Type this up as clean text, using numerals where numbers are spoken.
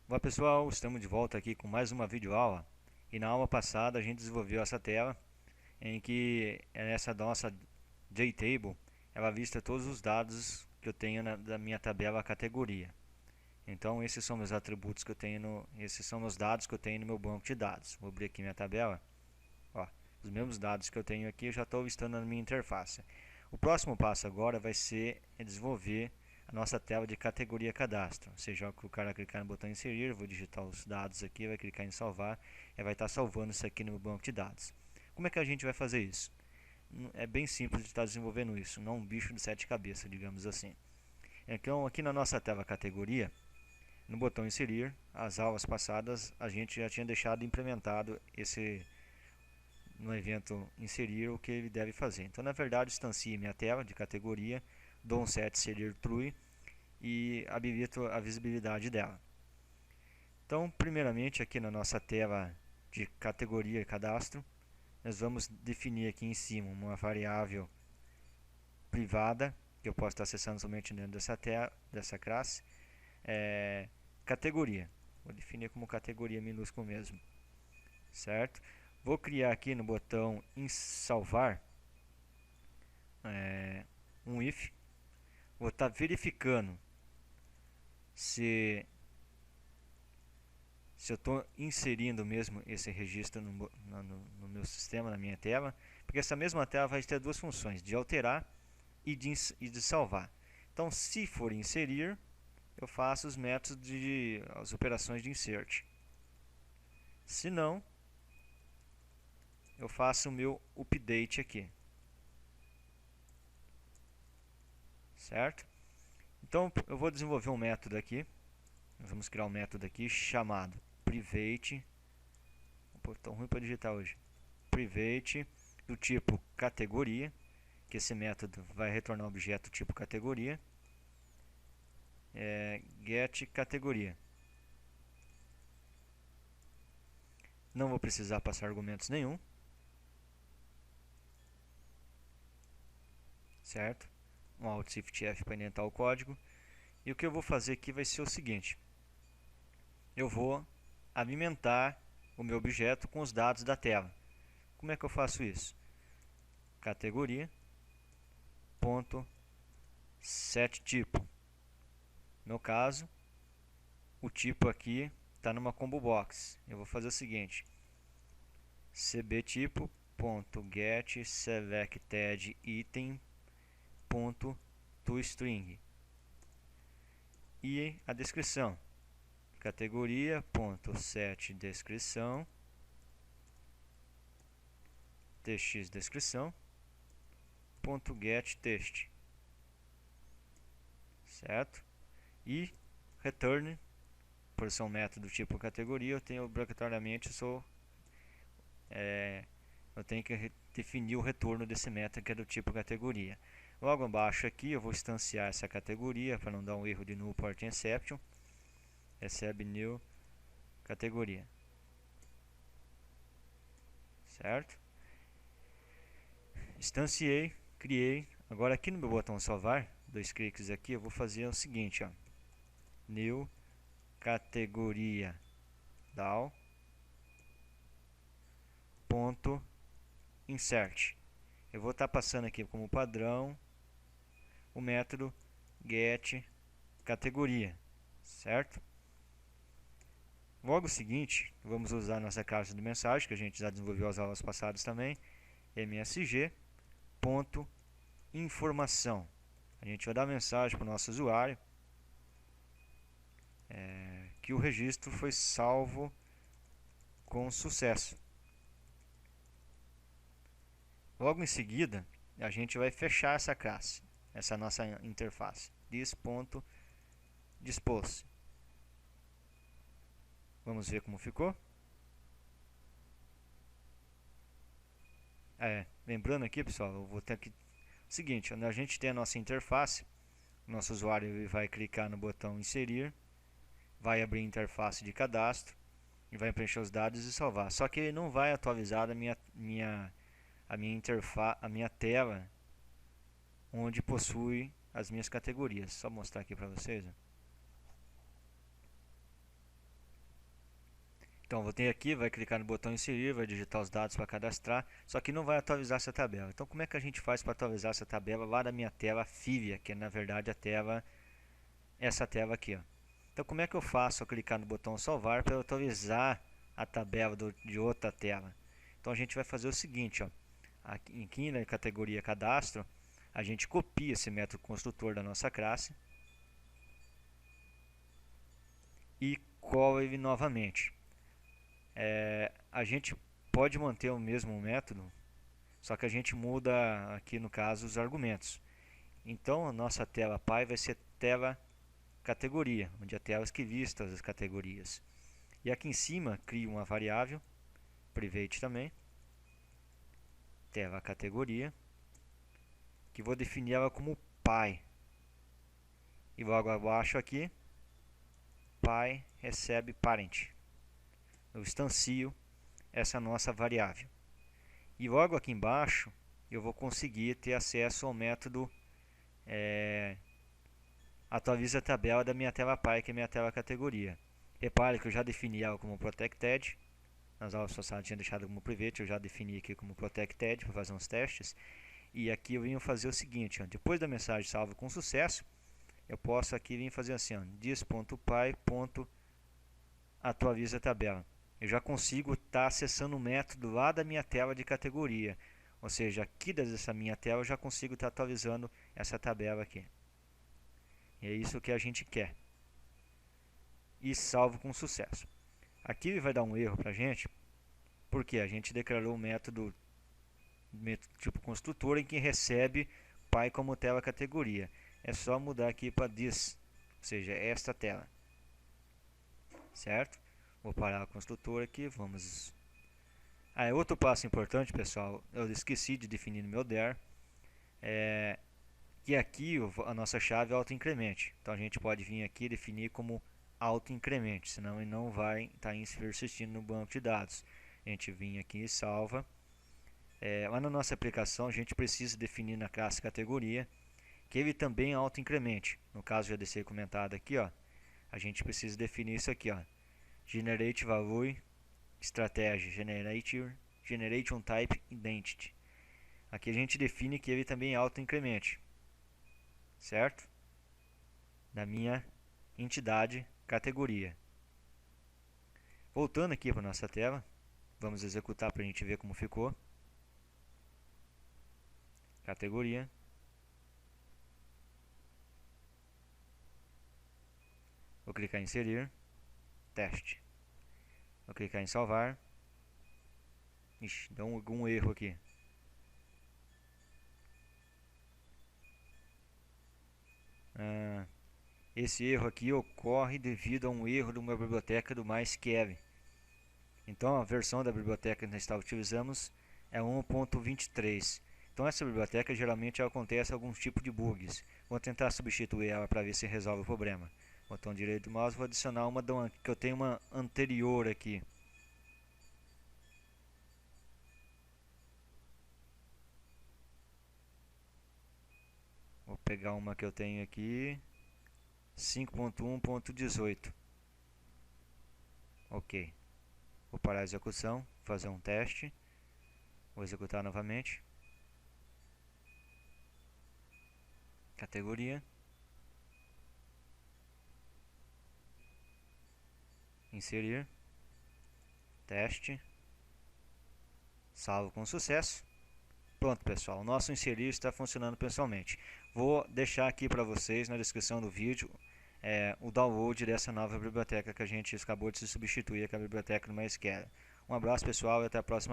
Olá pessoal, estamos de volta aqui com mais uma videoaula e na aula passada a gente desenvolveu essa tela em que essa nossa JTable ela lista todos os dados que eu tenho da minha tabela categoria. Então esses são meus atributos que eu tenho, esses são meus dados que eu tenho no meu banco de dados. Vou abrir aqui minha tabela. Ó, os mesmos dados que eu tenho aqui eu já estou listando na minha interface. O próximo passo agora vai ser desenvolver a nossa tela de categoria cadastro. Ou seja, o cara clicar no botão inserir, vou digitar os dados aqui, vai clicar em salvar e vai estar salvando isso aqui no meu banco de dados. Como é que a gente vai fazer isso? É bem simples de estar desenvolvendo isso, não um bicho de sete cabeças, digamos assim. Então, aqui na nossa tela categoria, no botão inserir, as aulas passadas a gente já tinha deixado implementado esse no evento inserir o que ele deve fazer. Então, na verdade, instancie minha tela de categoria, dou um set inserir true e habilito a visibilidade dela. Então, primeiramente, aqui na nossa tela de categoria e cadastro, nós vamos definir aqui em cima uma variável privada, que eu posso estar acessando somente dentro dessa classe, categoria. Vou definir como categoria minúsculo mesmo, certo? Vou criar aqui no botão em salvar um if. Vou estar verificando se eu estou inserindo mesmo esse registro no meu sistema, na minha tela, porque essa mesma tela vai ter duas funções, de alterar e de salvar. Então, se for inserir, eu faço os métodos as operações de insert. Se não, eu faço o meu update aqui, certo? Então, eu vou desenvolver um método aqui. Nós vamos criar um método aqui chamado private. Pô, tão ruim para digitar hoje. Private do tipo categoria, que esse método vai retornar um objeto tipo categoria. Get categoria. Não vou precisar passar argumentos nenhum, certo? Um Alt Shift F para indentar o código. E o que eu vou fazer aqui vai ser o seguinte: eu vou alimentar o meu objeto com os dados da tela. Como é que eu faço isso? Categoria ponto set tipo. No meu caso, o tipo aqui está numa combo box. Eu vou fazer o seguinte: cbTipo.get selected item toString e a descrição categoria.set descrição tx descrição.get text, certo? E return, por ser um método tipo categoria, eu tenho obrigatoriamente eu tenho que definir o retorno desse método que é do tipo categoria. Logo abaixo aqui eu vou instanciar essa categoria para não dar um erro de null port inception. Recebe new categoria, certo? Instanciei, criei. Agora aqui no meu botão salvar, dois cliques aqui, eu vou fazer o seguinte, ó: new categoria DAO ponto insert. Eu vou estar passando aqui como padrão o método get categoria, certo? Logo seguinte, vamos usar nossa caixa de mensagem que a gente já desenvolveu as aulas passadas também, msg.informação. A gente vai dar mensagem para o nosso usuário que o registro foi salvo com sucesso. Logo em seguida, a gente vai fechar essa classe, essa nossa interface, this.dispose. Vamos ver como ficou. Lembrando aqui, pessoal, eu vou ter que seguinte, quando a gente tem a nossa interface, o nosso usuário vai clicar no botão inserir, vai abrir a interface de cadastro e vai preencher os dados e salvar. Só que ele não vai atualizar a minha tela onde possui as minhas categorias. Só mostrar aqui para vocês. Então vou ter aqui, vai clicar no botão inserir, vai digitar os dados para cadastrar, só que não vai atualizar essa tabela. Então como é que a gente faz para atualizar essa tabela lá da minha tela Fivia, que é na verdade a tela, essa tela aqui, ó. Então como é que eu faço ao clicar no botão salvar para atualizar a tabela de outra tela? Então a gente vai fazer o seguinte, ó. Aqui na categoria cadastro, a gente copia esse método construtor da nossa classe e cola ele novamente. A gente pode manter o mesmo método, só que a gente muda aqui no caso os argumentos. Então a nossa tela pai vai ser tela categoria, onde a tela que lista as categorias. E aqui em cima crio uma variável private também, tela categoria, que vou definir ela como pai. E logo abaixo aqui, pai recebe parent. Eu instancio essa nossa variável. E logo aqui embaixo eu vou conseguir ter acesso ao método atualiza a tabela da minha tela pai, que é a minha tela categoria. Repare que eu já defini ela como protected. Nas aulas passadas tinha deixado como private, eu já defini aqui como protected para fazer uns testes. E aqui eu vim fazer o seguinte, ó, depois da mensagem salva com sucesso, eu posso aqui vir fazer assim, this.py.atualiza a tabela. Eu já consigo estar acessando o método lá da minha tela de categoria. Ou seja, aqui dessa minha tela eu já consigo estar atualizando essa tabela aqui. E é isso que a gente quer. E salvo com sucesso. Aqui ele vai dar um erro para a gente, porque a gente declarou o método tipo construtor em que recebe pai como tela categoria. É só mudar aqui para this, ou seja, esta tela. Certo? Vou parar o construtor aqui, vamos... outro passo importante, pessoal, eu esqueci de definir no meu there, que aqui a nossa chave é autoincremente. Então a gente pode vir aqui e definir como autoincremente, senão ele não vai estar persistindo no banco de dados. A gente vem aqui e salva. Lá na nossa aplicação a gente precisa definir na classe categoria que ele também é autoincremente. No caso já deixei comentado aqui, ó, a gente precisa definir isso aqui, ó, generate value, estratégia, generate on type identity. Aqui a gente define que ele também é autoincremente, certo? Da minha entidade categoria. Voltando aqui para nossa tela, vamos executar para a gente ver como ficou. Categoria. Vou clicar em inserir. Teste. Vou clicar em salvar. Ixi, deu algum erro aqui. Esse erro aqui ocorre devido a um erro de uma biblioteca do MySQL. Então a versão da biblioteca que nós utilizamos é 1.23. Então essa biblioteca geralmente acontece alguns tipos de bugs. Vou tentar substituir ela para ver se resolve o problema. Botão direito do mouse, vou adicionar uma que eu tenho uma anterior aqui. Vou pegar uma que eu tenho aqui, 5.1.18. Ok. Vou parar a execução, fazer um teste. Vou executar novamente. Categoria. Inserir. Teste. Salvo com sucesso. Pronto, pessoal, o nosso inserir está funcionando pessoalmente. Vou deixar aqui para vocês na descrição do vídeo o download dessa nova biblioteca que a gente acabou de se substituir, que é a biblioteca do MySQL. Um abraço, pessoal, e até a próxima.